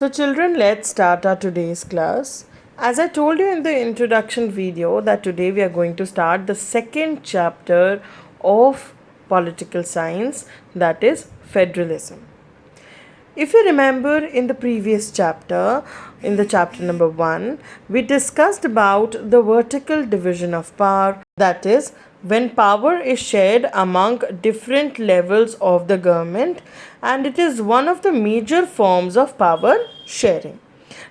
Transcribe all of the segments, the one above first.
So children, let's start our today's class. As I told you in the introduction video that today we are going to start the second chapter of political science, that is federalism. If you remember in the previous chapter, in the chapter number 1, we discussed about the vertical division of power, that is, when power is shared among different levels of the government, and it is one of the major forms of power sharing.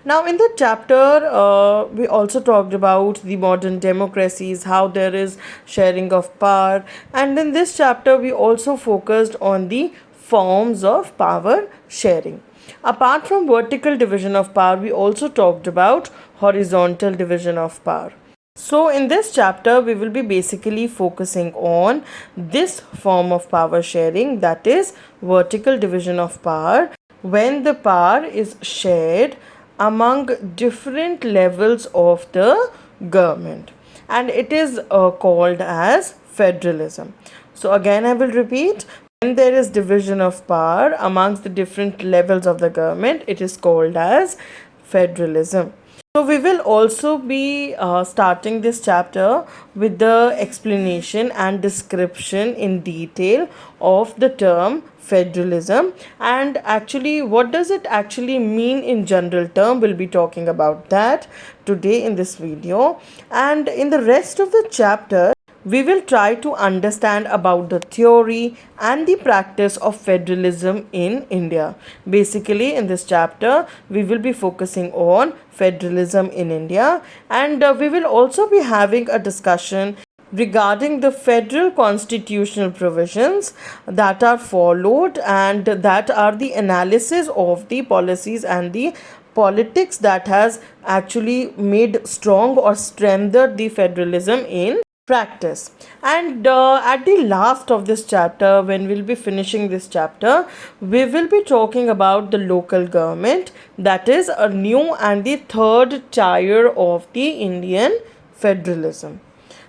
Now, in the chapter, we also talked about the modern democracies, how there is sharing of power, and in this chapter, we also focused on the forms of power sharing. Apart from vertical division of power, we also talked about horizontal division of power. So, in this chapter, we will be basically focusing on this form of power sharing, that is, vertical division of power, when the power is shared among different levels of the government, and it is called as federalism. So, again, I will repeat, when there is division of power amongst the different levels of the government, it is called as federalism. So, we will also be starting this chapter with the explanation and description in detail of the term federalism, and actually what does it actually mean in general term. We'll be talking about that today in this video, and in the rest of the chapter we will try to understand about the theory and the practice of federalism in India. Basically, in this chapter, we will be focusing on federalism in India, and we will also be having a discussion regarding the federal constitutional provisions that are followed, and that are the analysis of the policies and the politics that has actually made strong or strengthened the federalism in practice. And at the last of this chapter, when we'll be finishing this chapter, we will be talking about the local government, that is a new and the third tier of the Indian federalism.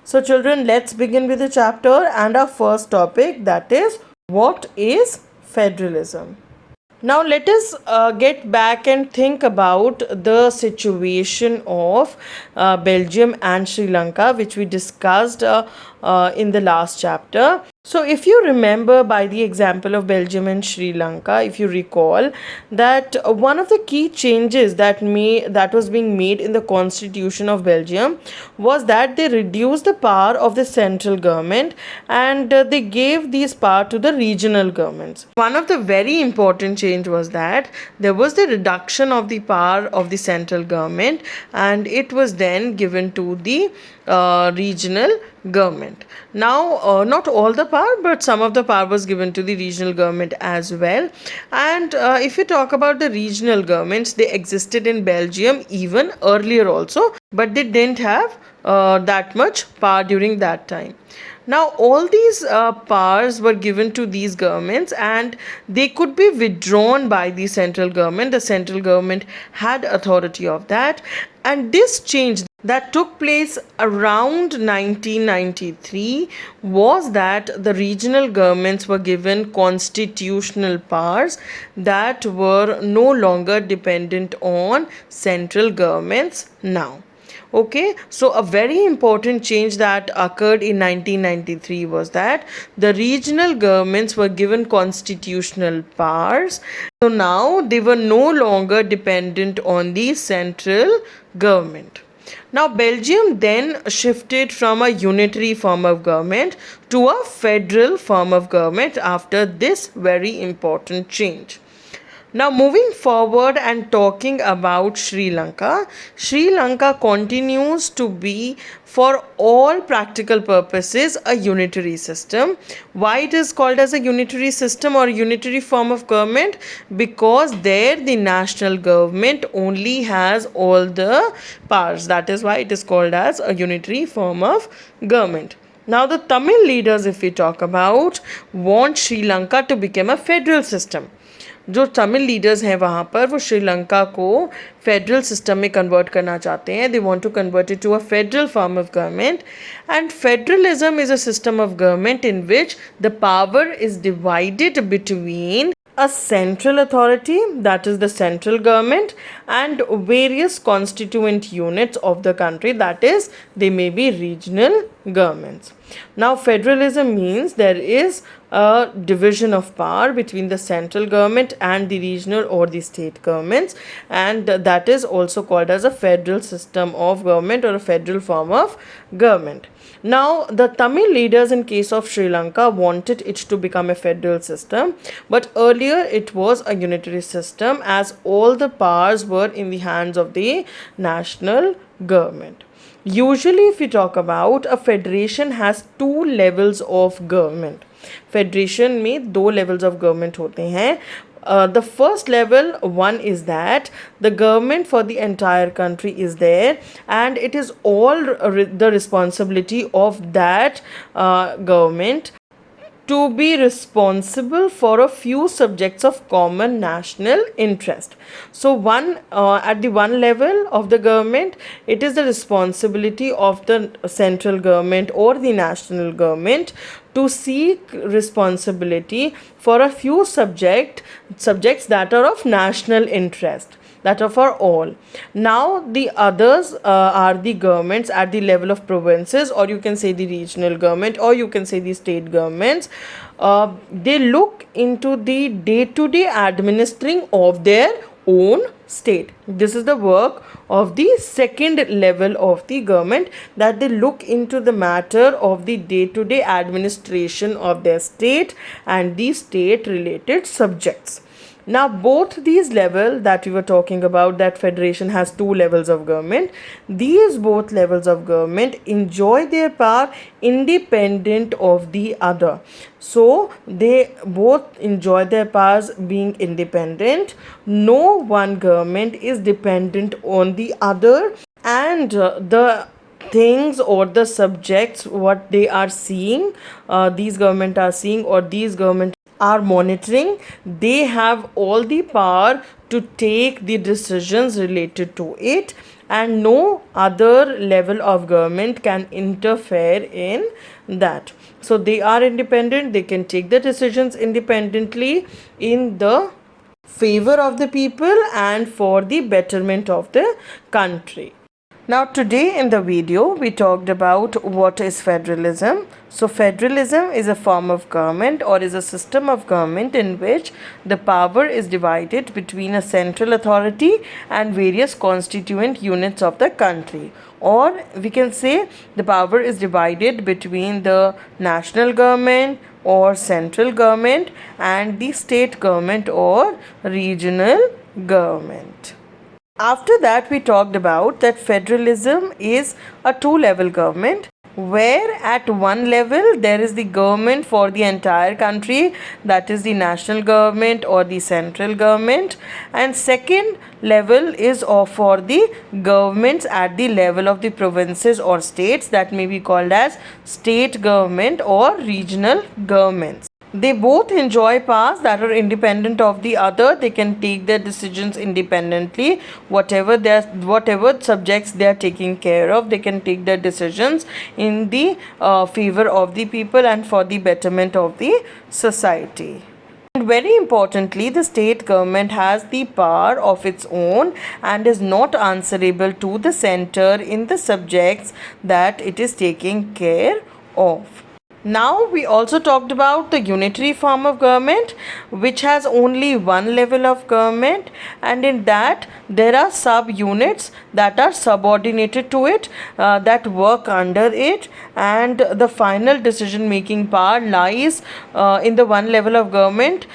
So children, let's begin with the chapter and our first topic, that is, what is federalism? Now, let us get back and think about the situation of Belgium and Sri Lanka, which we discussed in the last chapter. So, if you remember by the example of Belgium and Sri Lanka, if you recall that one of the key changes that was being made in the constitution of Belgium was that they reduced the power of the central government, and they gave these power to the regional governments. One of the very important change was that there was the reduction of the power of the central government, and it was then given to the regional government. Now, not all the power, but some of the power was given to the regional government as well. And if you talk about the regional governments, they existed in Belgium even earlier also, but they didn't have that much power during that time. Now, all these powers were given to these governments, and they could be withdrawn by the central government. The central government had authority of that, and this change that took place around 1993 was that the regional governments were given constitutional powers that were no longer dependent on central governments now. Okay, so a very important change that occurred in 1993 was that the regional governments were given constitutional powers. So now they were no longer dependent on the central government. Now, Belgium then shifted from a unitary form of government to a federal form of government after this very important change. Now, moving forward and talking about Sri Lanka, Sri Lanka continues to be, for all practical purposes, a unitary system. Why it is called as a unitary system or unitary form of government? Because there the national government only has all the powers. That is why it is called as a unitary form of government. Now, the Tamil leaders, if we talk about, want Sri Lanka to become a federal system. जो Tamil leaders हैं वहाँ पर वो श्रीलंका को federal system में convert करना चाहते हैं. They want to convert it to a federal form of government, and federalism is a system of government in which the power is divided between a central authority, that is the central government, and various constituent units of the country, that is they may be regional governments. Now federalism means there is a division of power between the central government and the regional or the state governments, and that is also called as a federal system of government or a federal form of government. Now the Tamil leaders in case of Sri Lanka wanted it to become a federal system, but earlier it was a unitary system as all the powers were in the hands of the national government. Usually if we talk about a federation has two levels of government. Federation में दो levels of government होते हैं. The first level one is that the government for the entire country is there, and it is all the responsibility of that government to be responsible for a few subjects of common national interest. So at the one level of the government, it is the responsibility of the central government or the national government to seek responsibility for a few subjects that are of national interest, that are for all. Now the others are the governments at the level of provinces, or you can say the regional government, or you can say the state governments. They look into the day-to-day administering of their own state. This is the work of the second level of the government, that they look into the matter of the day-to-day administration of their state and the state related subjects. Now both these levels that we were talking about, that federation has two levels of government, these both levels of government enjoy their power independent of the other. So they both enjoy their powers being independent. No one government is dependent on the other, and the things or the subjects what they are seeing, these government are seeing, or these government are monitoring, they have all the power to take the decisions related to it, and no other level of government can interfere in that. So they are independent, they can take the decisions independently in the favor of the people and for the betterment of the country. Now today in the video we talked about what is federalism. So federalism is a form of government or is a system of government in which the power is divided between a central authority and various constituent units of the country. Or we can say the power is divided between the national government or central government and the state government or regional government. After that, we talked about that federalism is a two-level government, where at one level there is the government for the entire country, that is the national government or the central government, and second level is for the governments at the level of the provinces or states, that may be called as state government or regional governments. They both enjoy powers that are independent of the other. They can take their decisions independently. Whatever subjects they are taking care of, they can take their decisions in the favor of the people and for the betterment of the society. And very importantly, the state government has the power of its own and is not answerable to the center in the subjects that it is taking care of. Now we also talked about the unitary form of government, which has only one level of government, and in that there are sub-units that are subordinated to it, that work under it, and the final decision making power lies in the one level of government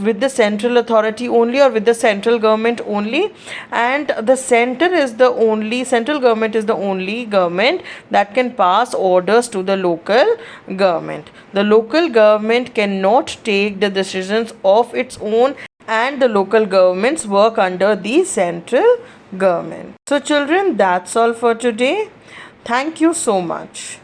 with the central authority only or with the central government only, and the central government is the only government that can pass orders to the local government. The local government cannot take the decisions of its own, and the local governments work under the central government. So children, that's all for today. Thank you so much.